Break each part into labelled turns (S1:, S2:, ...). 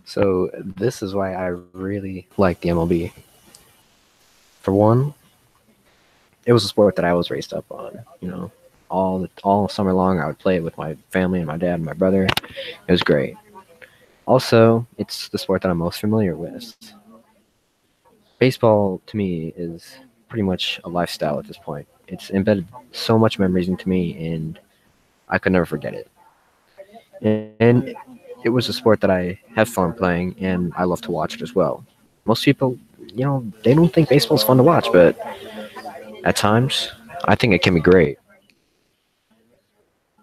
S1: So this is why I really like the MLB. For one, it was a sport that I was raised up on. All summer long I would play it with my family and my dad and my brother. It was great. Also, it's the sport that I'm most familiar with. Baseball to me is pretty much a lifestyle at this point. It's embedded so much memories into me, and I could never forget it. And it was a sport that I have fun playing, and I love to watch it as well. Most people, they don't think baseball is fun to watch, but at times, I think it can be great.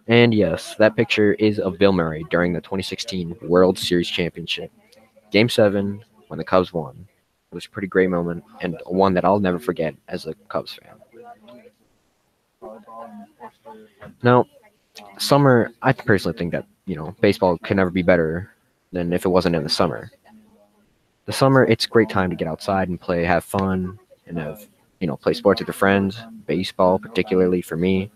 S1: And yes, that picture is of Bill Murray during the 2016 World Series Championship. Game 7, when the Cubs won. It was a pretty great moment, and one that I'll never forget as a Cubs fan. Now, summer, I personally think that, baseball could never be better than if it wasn't in the summer. The summer, it's a great time to get outside and play, have fun, and play sports with your friends, baseball, particularly for me.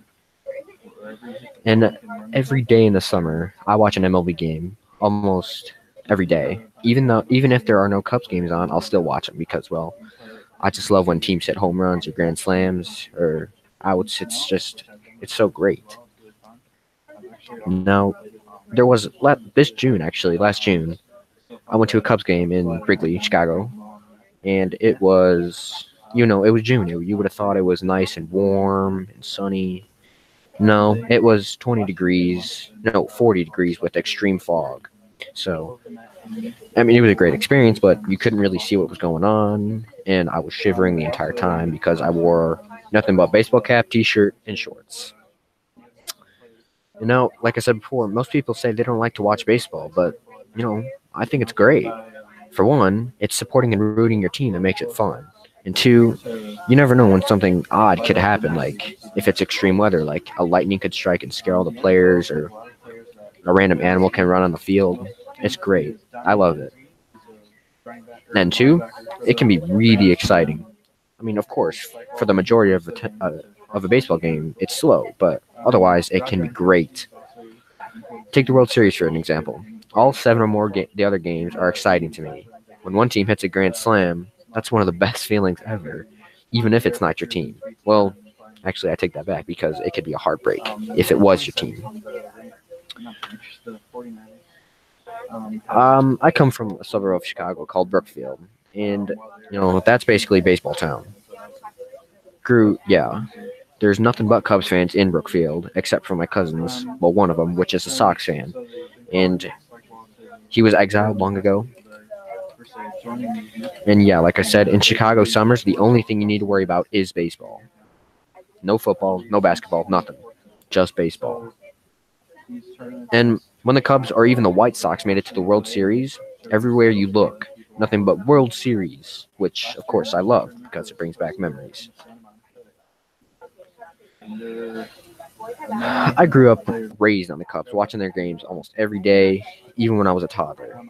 S1: And every day in the summer, I watch an MLB game almost every day. Even if there are no Cubs games on, I'll still watch them because, well, I just love when teams hit home runs or grand slams or outs. It's so great. Now, there was this June actually, last June, I went to a Cubs game in Wrigley, Chicago, and it was June. You would have thought it was nice and warm and sunny. No, it was 20 degrees, no, 40 degrees with extreme fog. So, I mean, it was a great experience, but you couldn't really see what was going on, and I was shivering the entire time because I wore nothing but baseball cap, t-shirt, and shorts. Like I said before, most people say they don't like to watch baseball, but, I think it's great. For one, it's supporting and rooting your team that makes it fun. And two, you never know when something odd could happen, like if it's extreme weather, like a lightning could strike and scare all the players, or a random animal can run on the field. It's great. I love it. And two, it can be really exciting. I mean, of course, for the majority of a baseball game, it's slow, but otherwise, it can be great. Take the World Series for an example. All seven or more the other games are exciting to me. When one team hits a grand slam, that's one of the best feelings ever, even if it's not your team. Well, actually, I take that back because it could be a heartbreak if it was your team. I come from a suburb of Chicago called Brookfield, and that's basically baseball town. Yeah, there's nothing but Cubs fans in Brookfield, except for my cousins. Well, one of them, which is a Sox fan, and he was exiled long ago. And yeah, like I said, in Chicago summers, the only thing you need to worry about is baseball. No football, no basketball, nothing. Just baseball. And when the Cubs or even the White Sox made it to the World Series, everywhere you look, nothing but World Series, which, of course, I love because it brings back memories. I grew up raised on the Cubs, watching their games almost every day, even when I was a toddler.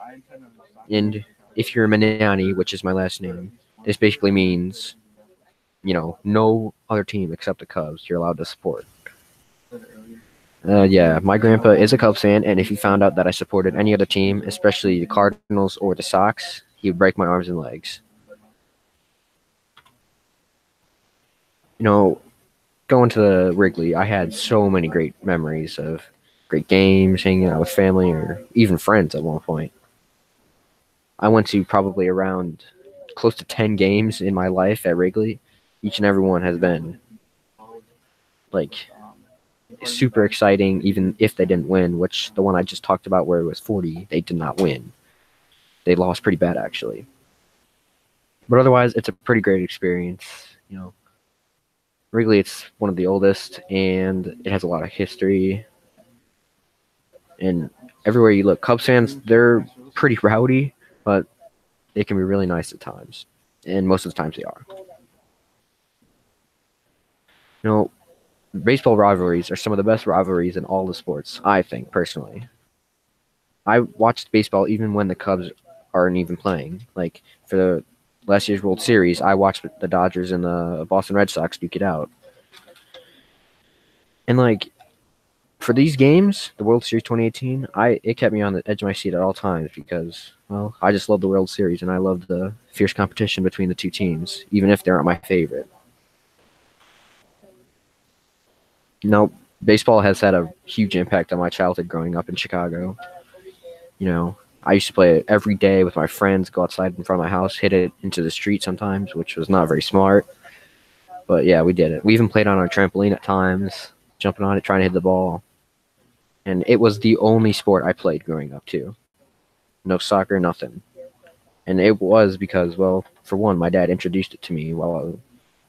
S1: And if you're a Manani, which is my last name, this basically means, no other team except the Cubs you're allowed to support. Yeah, my grandpa is a Cubs fan, and if he found out that I supported any other team, especially the Cardinals or the Sox, he would break my arms and legs. Going to the Wrigley, I had so many great memories of great games, hanging out with family, or even friends at one point. I went to probably around close to 10 games in my life at Wrigley. Each and every one has been, like, super exciting, even if they didn't win, which the one I just talked about where it was 40, they did not win. They lost pretty bad, actually. But otherwise, it's a pretty great experience, Wrigley, it's one of the oldest, and it has a lot of history. And everywhere you look, Cubs fans, they're pretty rowdy, but they can be really nice at times. And most of the times they are. Baseball rivalries are some of the best rivalries in all the sports, I think, personally. I watched baseball even when the Cubs aren't even playing. Like, for the last year's World Series, I watched the Dodgers and the Boston Red Sox duke it out. And, for these games, the World Series 2018, it kept me on the edge of my seat at all times because, well, I just love the World Series and I love the fierce competition between the two teams, even if they aren't my favorite. Nope, baseball has had a huge impact on my childhood growing up in Chicago. You know, I used to play it every day with my friends, go outside in front of my house, hit it into the street sometimes, which was not very smart. But yeah, we did it. We even played on our trampoline at times, jumping on it, trying to hit the ball. And it was the only sport I played growing up, too. No soccer, nothing. And it was because, well, for one, my dad introduced it to me while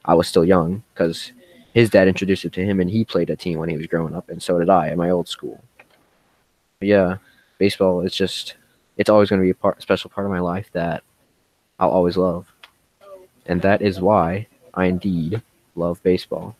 S1: I was still young, because his dad introduced it to him, and he played a team when he was growing up, and so did I at my old school. But yeah, baseball is just, it's always going to be a special part of my life that I'll always love. And that is why I indeed love baseball.